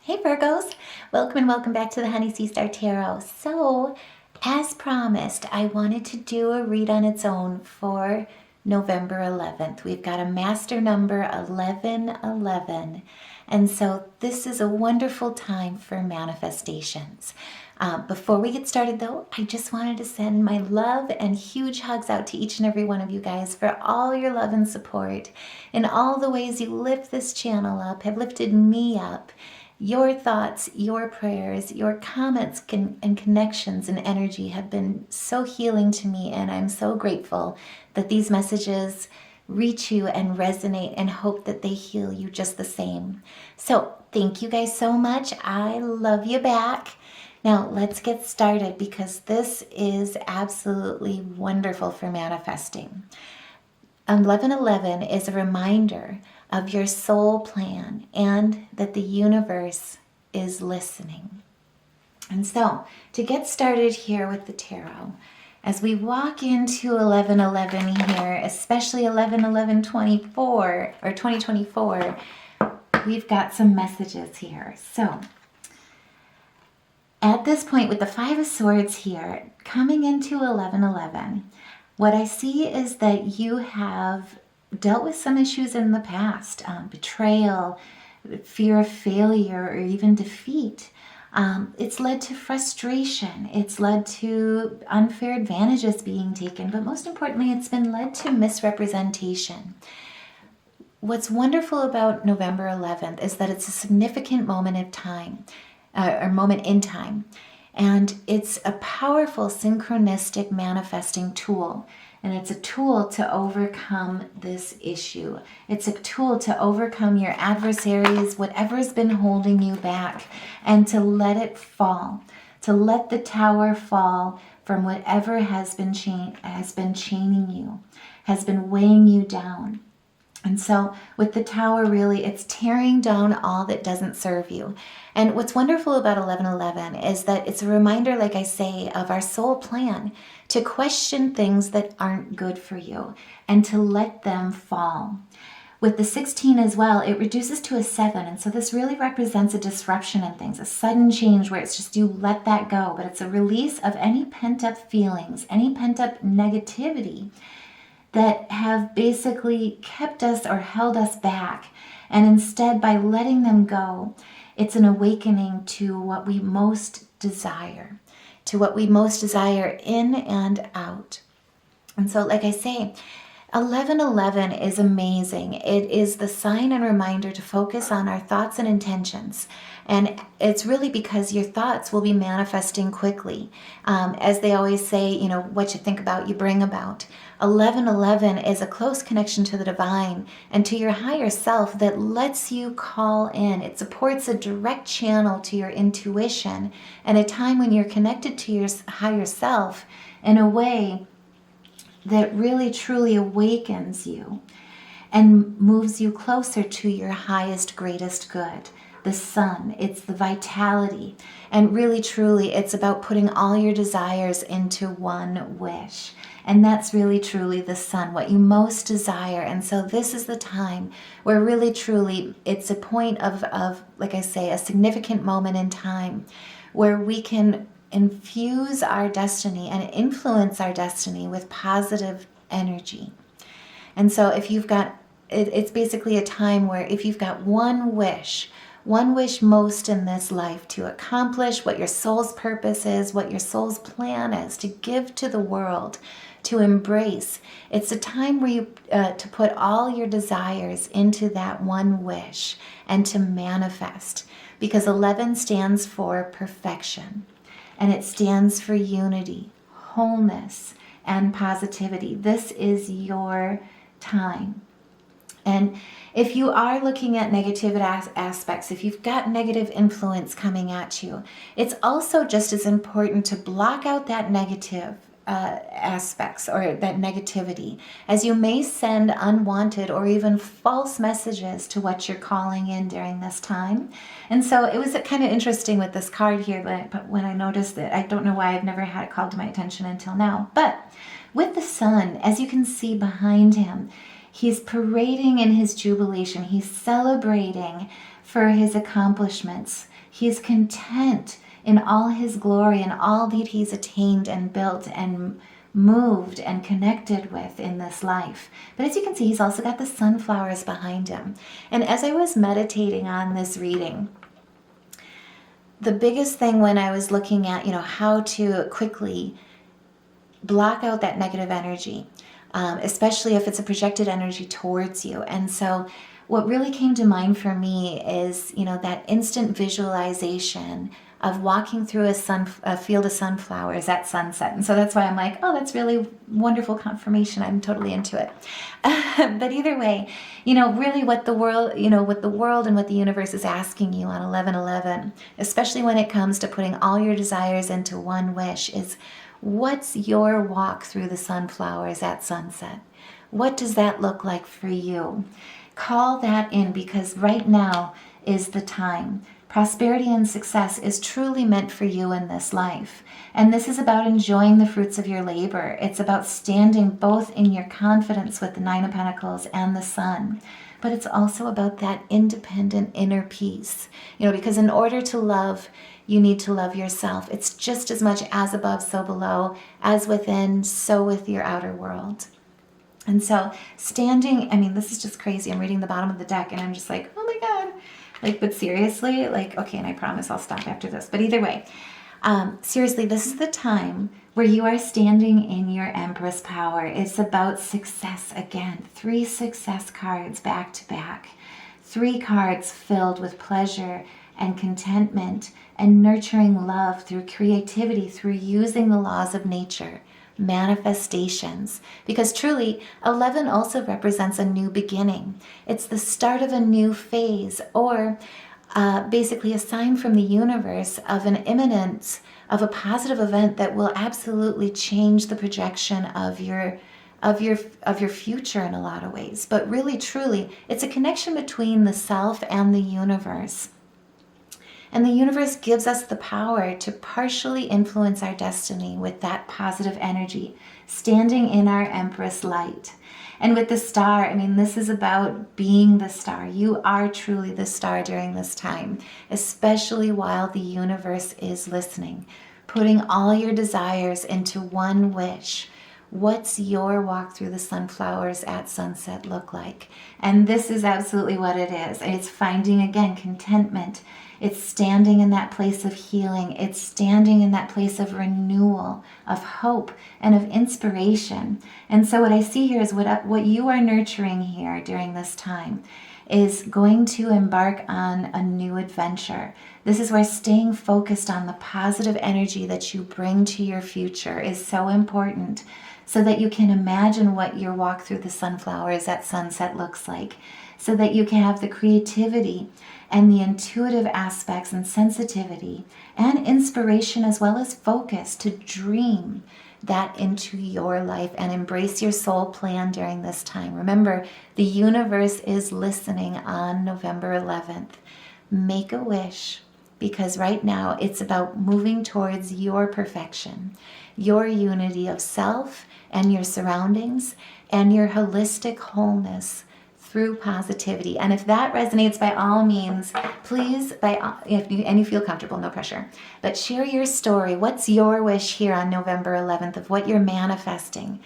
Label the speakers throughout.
Speaker 1: Hey Virgos, welcome and welcome back to the Honey Sea Star Tarot. So, as promised, I wanted to do a read on its own for November 11th. We've got a master number 1111. And so this is a wonderful time for manifestations. Before we get started though, I just wanted to send my love and huge hugs out to each and every one of you guys for all your love and support and all the ways you lift this channel up, have lifted me up. Your thoughts, your prayers, your comments and connections and energy have been so healing to me, and I'm so grateful that these messages reach you and resonate, and hope that they heal you just the same. So thank you guys so much. I love you back. Now let's get started because this is absolutely wonderful for manifesting. 1111 is a reminder of your soul plan and that the universe is listening. And so, to get started here with the tarot, as we walk into 1111 here, especially 11/11/24 or 2024, we've got some messages here. So, at this point with the Five of Swords here, coming into 1111, what I see is that you have dealt with some issues in the past, betrayal, fear of failure, or even defeat. It's led to frustration. It's led to unfair advantages being taken, but most importantly, it's been led to misrepresentation. What's wonderful about November 11th is that it's a significant moment of time, or moment in time. And it's a powerful synchronistic manifesting tool. And it's a tool to overcome this issue. It's a tool to overcome your adversaries, whatever's been holding you back, and to let it fall. To let the tower fall from whatever has been chaining you, has been weighing you down. And so with the tower, really, it's tearing down all that doesn't serve you. And what's wonderful about 1111 is that it's a reminder, like I say, of our soul plan to question things that aren't good for you and to let them fall. With the 16 as well, it reduces to a 7. And so this really represents a disruption in things, a sudden change where it's just you let that go. But it's a release of any pent-up feelings, any pent-up negativity that have basically kept us or held us back. And instead, by letting them go, it's an awakening to what we most desire, in and out. And so, like I say, 1111 is amazing. It is the sign and reminder to focus on our thoughts and intentions. And it's really because your thoughts will be manifesting quickly. As they always say, what you think about, you bring about. 1111 is a close connection to the divine and to your higher self that lets you call in. It supports a direct channel to your intuition and a time when you're connected to your higher self in a way that really truly awakens you and moves you closer to your highest, greatest good. The sun, it's the vitality. And really, truly, it's about putting all your desires into one wish. And that's really, truly the sun, what you most desire. And so this is the time where really, truly, it's a point of, like I say, a significant moment in time where we can infuse our destiny and influence our destiny with positive energy. And so if you've got, it's basically a time where if you've got one wish most in this life to accomplish what your soul's purpose is, what your soul's plan is, to give to the world, to embrace, it's a time where you to put all your desires into that one wish and to manifest, because 11 stands for perfection. And it stands for unity, wholeness, and positivity. This is your time. And if you are looking at negative aspects, if you've got negative influence coming at you, it's also just as important to block out that negative aspects or that negativity, as you may send unwanted or even false messages to what you're calling in during this time. And so it was kind of interesting with this card here, but when I noticed it, I don't know why I've never had it called to my attention until now. But with the sun, as you can see behind him, he's parading in his jubilation. He's celebrating for his accomplishments. He's content in all his glory and all that he's attained and built and moved and connected with in this life. But as you can see, he's also got the sunflowers behind him. And as I was meditating on this reading, the biggest thing when I was looking at, how to quickly block out that negative energy, especially if it's a projected energy towards you. And so what really came to mind for me is, that instant visualization of walking through a field of sunflowers at sunset. And so that's why I'm like, oh, that's really wonderful confirmation. I'm totally into it. But either way, really what the world and what the universe is asking you on 11/11, especially when it comes to putting all your desires into one wish, is what's your walk through the sunflowers at sunset? What does that look like for you? Call that in, because right now is the time. Prosperity and success is truly meant for you in this life. And this is about enjoying the fruits of your labor. It's about standing both in your confidence with the Nine of Pentacles and the Sun. But it's also about that independent inner peace. Because in order to love, you need to love yourself. It's just as much as above, so below, as within, so with your outer world. And so standing, this is just crazy. I'm reading the bottom of the deck and I'm just like, oh my God. But seriously, okay, and I promise I'll stop after this. But either way, seriously, this is the time where you are standing in your Empress power. It's about success again. 3 success cards back to back. 3 cards filled with pleasure and contentment and nurturing love through creativity, through using the laws of nature. Manifestations, because truly 11 also represents a new beginning. It's the start of a new phase, or basically a sign from the universe of an imminence of a positive event that will absolutely change the projection of your future in a lot of ways. But really, truly, it's a connection between the self and the universe. And the universe gives us the power to partially influence our destiny with that positive energy, standing in our Empress light. And with the star, this is about being the star. You are truly the star during this time, especially while the universe is listening, putting all your desires into one wish. What's your walk through the sunflowers at sunset look like? And this is absolutely what it is. It's finding, again, contentment. It's standing in that place of healing. It's standing in that place of renewal, of hope, and of inspiration. And so what I see here is what you are nurturing here during this time is going to embark on a new adventure. This is where staying focused on the positive energy that you bring to your future is so important, so that you can imagine what your walk through the sunflowers at sunset looks like, so that you can have the creativity and the intuitive aspects and sensitivity and inspiration, as well as focus, to dream that into your life and embrace your soul plan during this time. Remember, the universe is listening on November 11th. Make a wish, because right now it's about moving towards your perfection, your unity of self and your surroundings, and your holistic wholeness through positivity. And if that resonates, by all means, please, and you feel comfortable, no pressure, but share your story. What's your wish here on November 11th of what you're manifesting?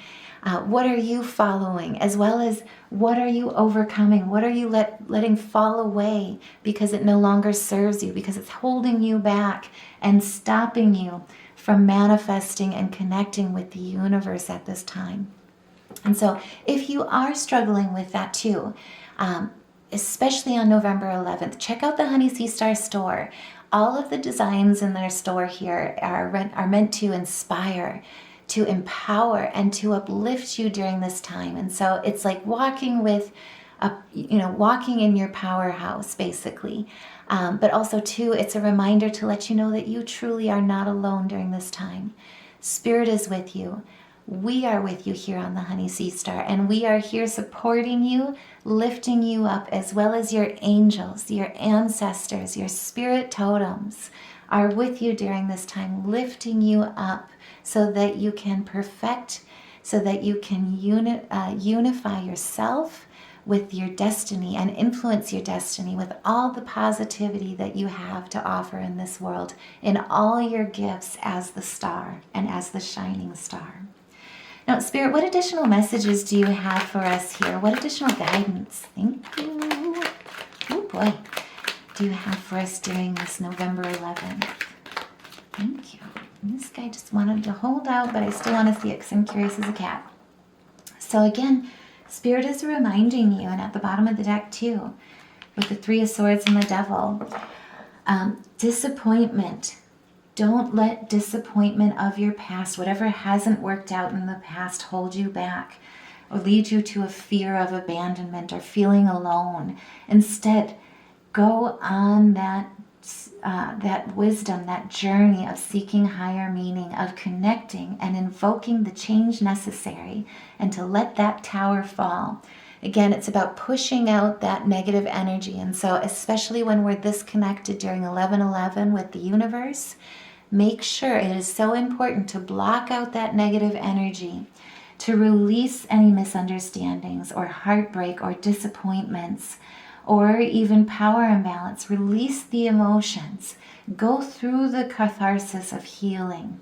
Speaker 1: What are you following? As well as what are you overcoming? What are you letting fall away because it no longer serves you, because it's holding you back and stopping you from manifesting and connecting with the universe at this time? And so if you are struggling with that too, especially on November 11th, check out the Honey Sea Star store. All of the designs in their store here are meant to inspire, to empower, and to uplift you during this time. And so it's like walking in your powerhouse, basically. But also too, it's a reminder to let you know that you truly are not alone during this time. Spirit is with you. We are with you here on the Honey Sea Star, and we are here supporting you, lifting you up, as well as your angels, your ancestors, your spirit totems are with you during this time, lifting you up so that you can perfect, so that you can unify yourself with your destiny and influence your destiny with all the positivity that you have to offer in this world, in all your gifts as the star and as the shining star. Now, Spirit, what additional messages do you have for us here? What additional guidance? Thank you. Oh boy. Do you have for us during this November 11th? Thank you. And this guy just wanted to hold out, but I still want to see it because I'm curious as a cat. So again, Spirit is reminding you, and at the bottom of the deck too, with the Three of Swords and the Devil, disappointment. Don't let disappointment of your past, whatever hasn't worked out in the past, hold you back or lead you to a fear of abandonment or feeling alone. Instead, go on that wisdom, that journey of seeking higher meaning, of connecting and invoking the change necessary, and to let that tower fall. Again, it's about pushing out that negative energy. And so especially when we're this connected during 11/11 with the universe, make sure, it is so important to block out that negative energy, to release any misunderstandings or heartbreak or disappointments, or even power imbalance. Release the emotions. Go through the catharsis of healing.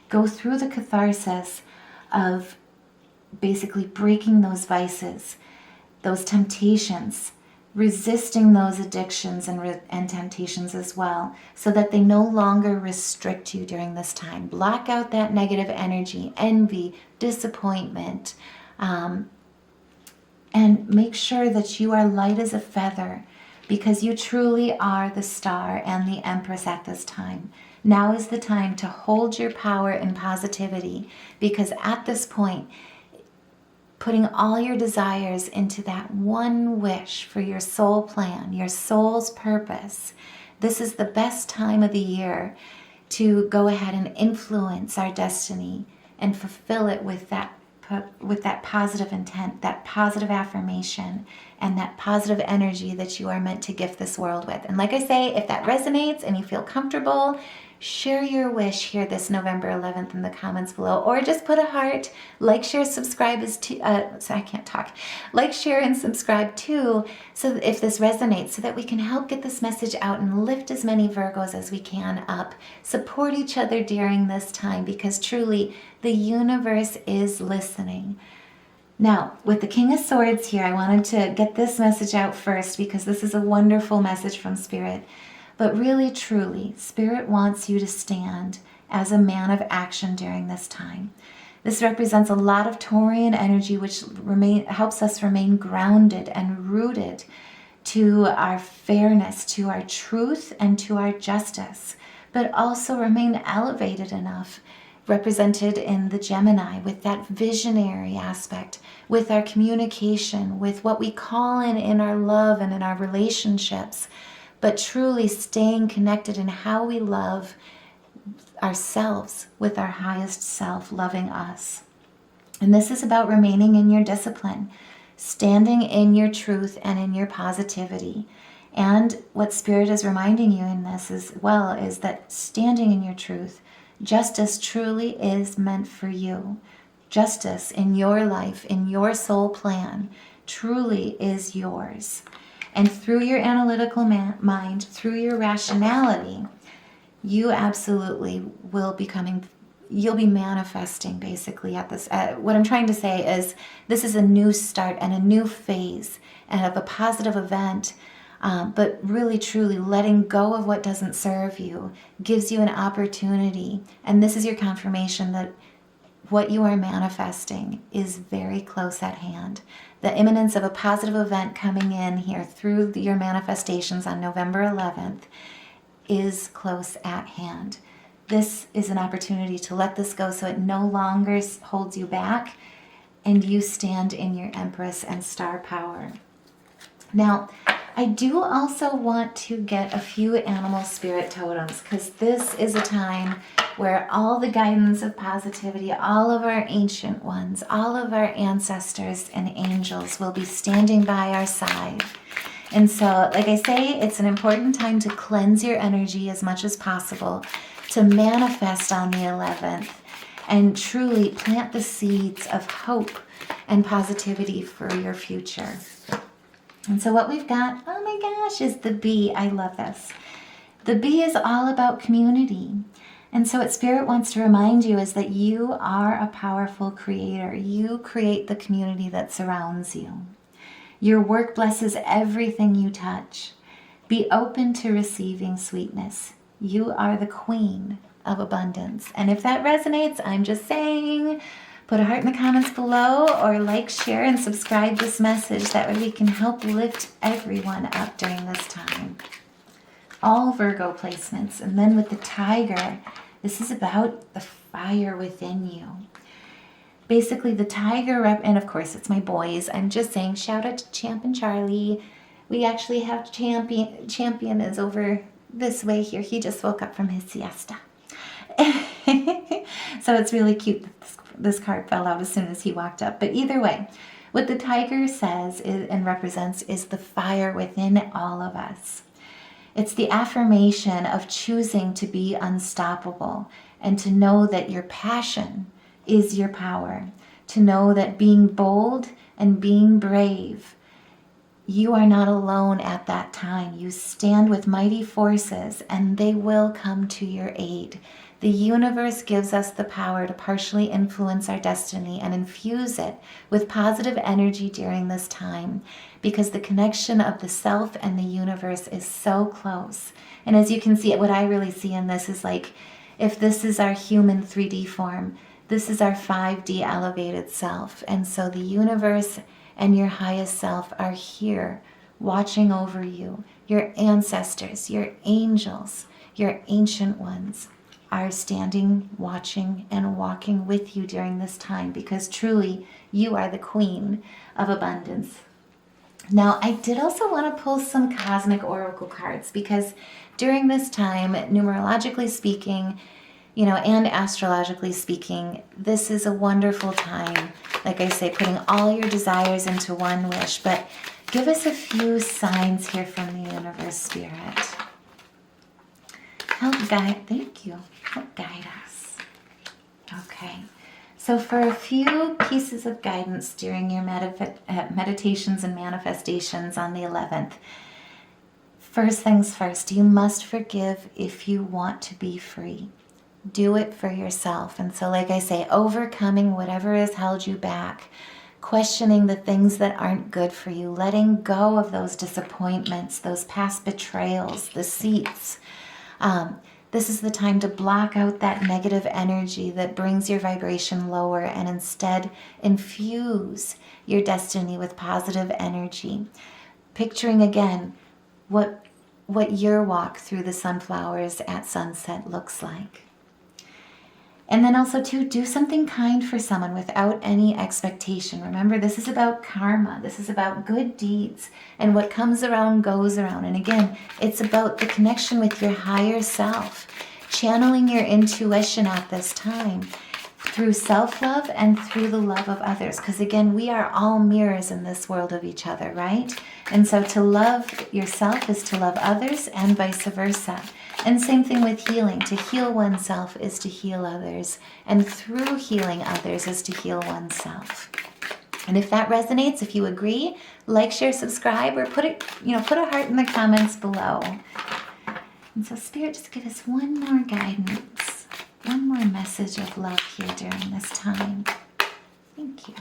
Speaker 1: Go through the catharsis of basically breaking those vices, those temptations, resisting those addictions and temptations as well, so that they no longer restrict you during this time. Block out that negative energy, envy, disappointment, and make sure that you are light as a feather, because you truly are the star and the empress at this time. Now is the time to hold your power and positivity, because at this point, putting all your desires into that one wish for your soul plan, your soul's purpose, this is the best time of the year to go ahead and influence our destiny and fulfill it with that positive intent, that positive affirmation, and that positive energy that you are meant to gift this world with. And like I say, if that resonates and you feel comfortable, share your wish here this November 11th in the comments below, or just put a heart. Like, share, subscribe Like, share, and subscribe too, so that if this resonates, so that we can help get this message out and lift as many Virgos as we can up. Support each other during this time, because truly the universe is listening. Now, with the King of Swords here, I wanted to get this message out first, because this is a wonderful message from Spirit. But really, truly, Spirit wants you to stand as a man of action during this time. This represents a lot of Taurian energy, which helps us remain grounded and rooted to our fairness, to our truth, and to our justice, but also remain elevated enough, represented in the Gemini, with that visionary aspect, with our communication, with what we call in our love and in our relationships, but truly staying connected in how we love ourselves, with our highest self loving us. And this is about remaining in your discipline, standing in your truth and in your positivity. And what Spirit is reminding you in this as well is that standing in your truth, justice truly is meant for you. Justice in your life, in your soul plan, truly is yours. And through your analytical mind, through your rationality, you absolutely you'll be manifesting basically at this. What I'm trying to say is this is a new start and a new phase and of a positive event, but really truly letting go of what doesn't serve you gives you an opportunity. And this is your confirmation that what you are manifesting is very close at hand. The imminence of a positive event coming in here through your manifestations on November 11th is close at hand. This is an opportunity to let this go so it no longer holds you back, and you stand in your Empress and star power. Now, I do also want to get a few animal spirit totems, because this is a time where all the guidance of positivity, all of our ancient ones, all of our ancestors and angels will be standing by our side. And so, like I say, it's an important time to cleanse your energy as much as possible, to manifest on the 11th, and truly plant the seeds of hope and positivity for your future. And so what we've got, oh my gosh, is the bee. I love this. The bee is all about community. And so what Spirit wants to remind you is that you are a powerful creator. You create the community that surrounds you. Your work blesses everything you touch. Be open to receiving sweetness. You are the queen of abundance. And if that resonates, I'm just saying, put a heart in the comments below, or like, share, and subscribe this message. That way we can help lift everyone up during this time. All Virgo placements. And then with the tiger, this is about the fire within you. Basically, the tiger, and of course it's my boys. I'm just saying, shout out to Champ and Charlie. We actually have Champion is over this way here. He just woke up from his siesta. So it's really cute that this card fell out as soon as he walked up. But either way, what the tiger says and represents is the fire within all of us. It's the affirmation of choosing to be unstoppable and to know that your passion is your power. To know that being bold and being brave, you are not alone at that time. You stand with mighty forces and they will come to your aid. The universe gives us the power to partially influence our destiny and infuse it with positive energy during this time, because the connection of the self and the universe is so close. And as you can see, what I really see in this is like, if this is our human 3D form, this is our 5D elevated self. And so the universe and your highest self are here watching over you. Your ancestors, your angels, your ancient ones are standing, watching, and walking with you during this time, because truly you are the queen of abundance. Now, I did also want to pull some cosmic oracle cards, because during this time, numerologically speaking, and astrologically speaking, this is a wonderful time. Like I say, putting all your desires into one wish. But give us a few signs here from the universe, Spirit. Help guide, thank you. Help guide us. Okay. So for a few pieces of guidance during your meditations and manifestations on the 11th, first things first, you must forgive if you want to be free. Do it for yourself. And so like I say, overcoming whatever has held you back, questioning the things that aren't good for you, letting go of those disappointments, those past betrayals, deceits. This is the time to block out that negative energy that brings your vibration lower and instead infuse your destiny with positive energy. Picturing again what your walk through the sunflowers at sunset looks like. And then also to do something kind for someone without any expectation. Remember, this is about karma. This is about good deeds. And what comes around goes around. And again, it's about the connection with your higher self. Channeling your intuition at this time through self-love and through the love of others. Because again, we are all mirrors in this world of each other, right? And so to love yourself is to love others and vice versa. And same thing with healing. To heal oneself is to heal others. And through healing others is to heal oneself. And if that resonates, if you agree, like, share, subscribe, or put a heart in the comments below. And so Spirit, just give us one more guidance, one more message of love here during this time. Thank you.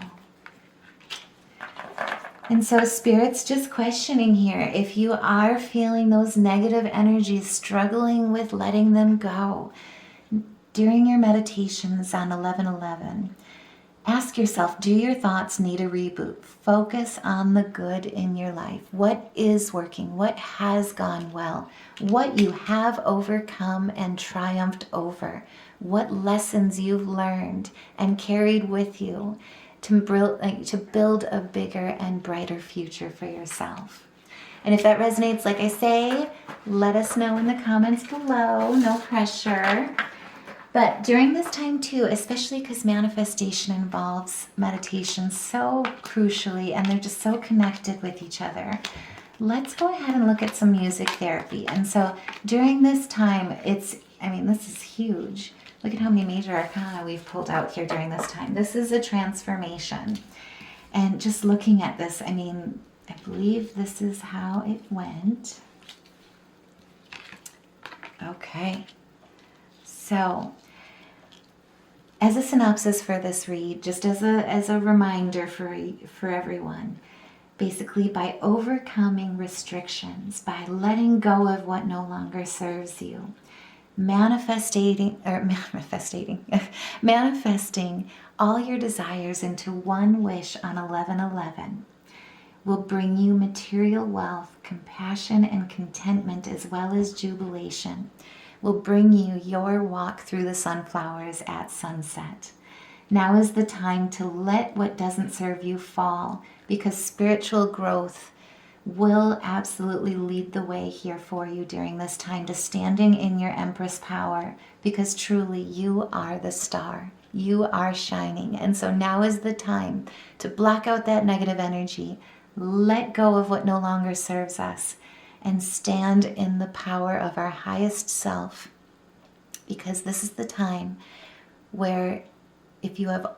Speaker 1: And so Spirit's just questioning here, if you are feeling those negative energies, struggling with letting them go, during your meditations on 11/11, ask yourself, do your thoughts need a reboot? Focus on the good in your life. What is working? What has gone well? What you have overcome and triumphed over? What lessons you've learned and carried with you to build a bigger and brighter future for yourself. And if that resonates, like I say, let us know in the comments below. No pressure. But during this time too, especially because manifestation involves meditation so crucially, and they're just so connected with each other, let's go ahead and look at some music therapy. And so during this time, this is huge. Look at how many major arcana we've pulled out here during this time. This is a transformation. And just looking at this, I believe this is how it went. Okay. So, as a synopsis for this read, just as a reminder for everyone, basically by overcoming restrictions, by letting go of what no longer serves you, manifesting all your desires into one wish on 11/11 will bring you material wealth, compassion, and contentment, as well as jubilation. Will bring you your walk through the sunflowers at sunset. Now is the time to let what doesn't serve you fall, because spiritual growth will absolutely lead the way here for you during this time to standing in your Empress power, because truly you are the star. You are shining. And so now is the time to block out that negative energy, let go of what no longer serves us, and stand in the power of our highest self, because this is the time where if you have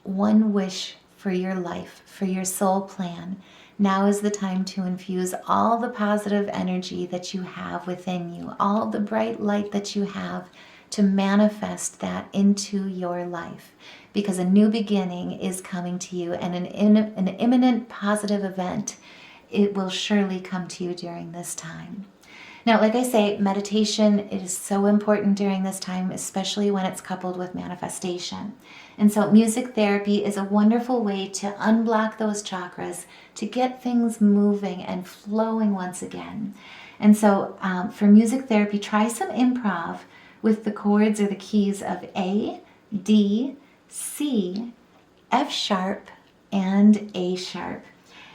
Speaker 1: one wish for your life, for your soul plan, now is the time to infuse all the positive energy that you have within you, all the bright light that you have, to manifest that into your life, because a new beginning is coming to you, and an imminent positive event, it will surely come to you during this time. Now, like I say, meditation is so important during this time, especially when it's coupled with manifestation. And so music therapy is a wonderful way to unblock those chakras, to get things moving and flowing once again. And so for music therapy, try some improv with the chords or the keys of A, D, C, F sharp, and A sharp.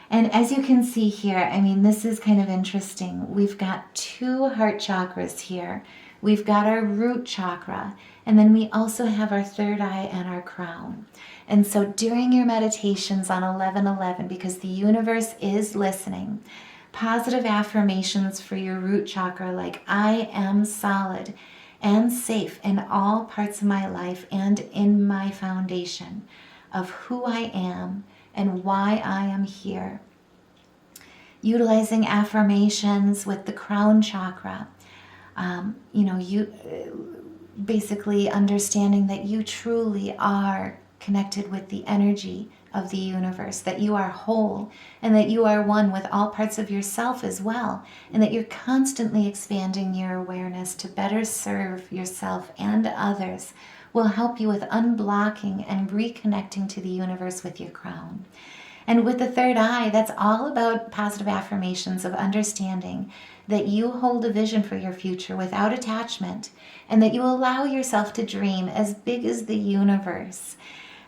Speaker 1: And as you can see here, I mean, this is kind of interesting. We've got 2 heart chakras here. We've got our root chakra, and then we also have our third eye and our crown. And so during your meditations on 11/11, because the universe is listening, positive affirmations for your root chakra, like I am solid and safe in all parts of my life and in my foundation of who I am and why I am here. Utilizing affirmations with the crown chakra, you basically understanding that you truly are connected with the energy of the universe, that you are whole, and that you are one with all parts of yourself as well, and that you're constantly expanding your awareness to better serve yourself and others, will help you with unblocking and reconnecting to the universe with your crown. And with the third eye, that's all about positive affirmations of understanding that you hold a vision for your future without attachment, and that you allow yourself to dream as big as the universe,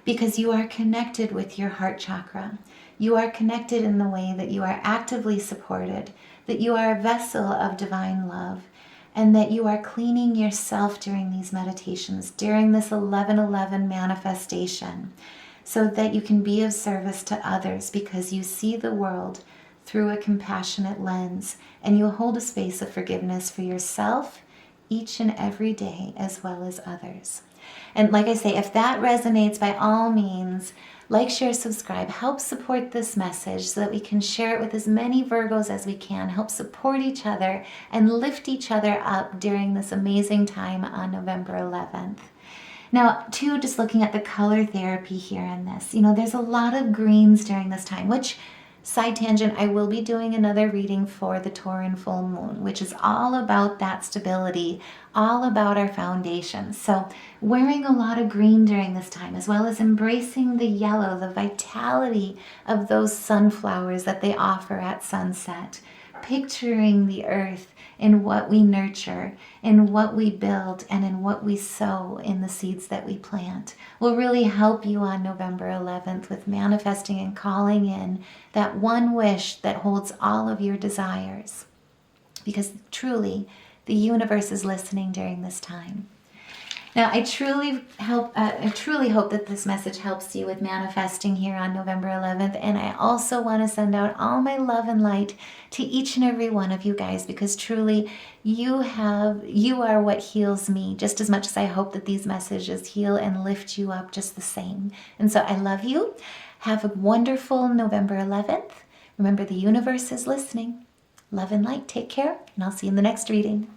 Speaker 1: because you are connected with your heart chakra. You are connected in the way that you are actively supported, that you are a vessel of divine love, and that you are cleaning yourself during these meditations, during this 11/11 manifestation, so that you can be of service to others, because you see the world through a compassionate lens, and you hold a space of forgiveness for yourself each and every day, as well as others. And like I say, if that resonates, by all means, like, share, subscribe, help support this message so that we can share it with as many Virgos as we can, help support each other and lift each other up during this amazing time on November 11th. Now, too, just looking at the color therapy here in this, there's a lot of greens during this time, which, side tangent, I will be doing another reading for the Tauran full moon, which is all about that stability, all about our foundation. So wearing a lot of green during this time, as well as embracing the yellow, the vitality of those sunflowers that they offer at sunset, picturing the earth in what we nurture, in what we build, and in what we sow in the seeds that we plant, will really help you on November 11th with manifesting and calling in that one wish that holds all of your desires. Because truly, the universe is listening during this time. Now, I truly hope that this message helps you with manifesting here on November 11th. And I also want to send out all my love and light to each and every one of you guys, because truly you are what heals me just as much as I hope that these messages heal and lift you up just the same. And so I love you. Have a wonderful November 11th. Remember, the universe is listening. Love and light. Take care, and I'll see you in the next reading.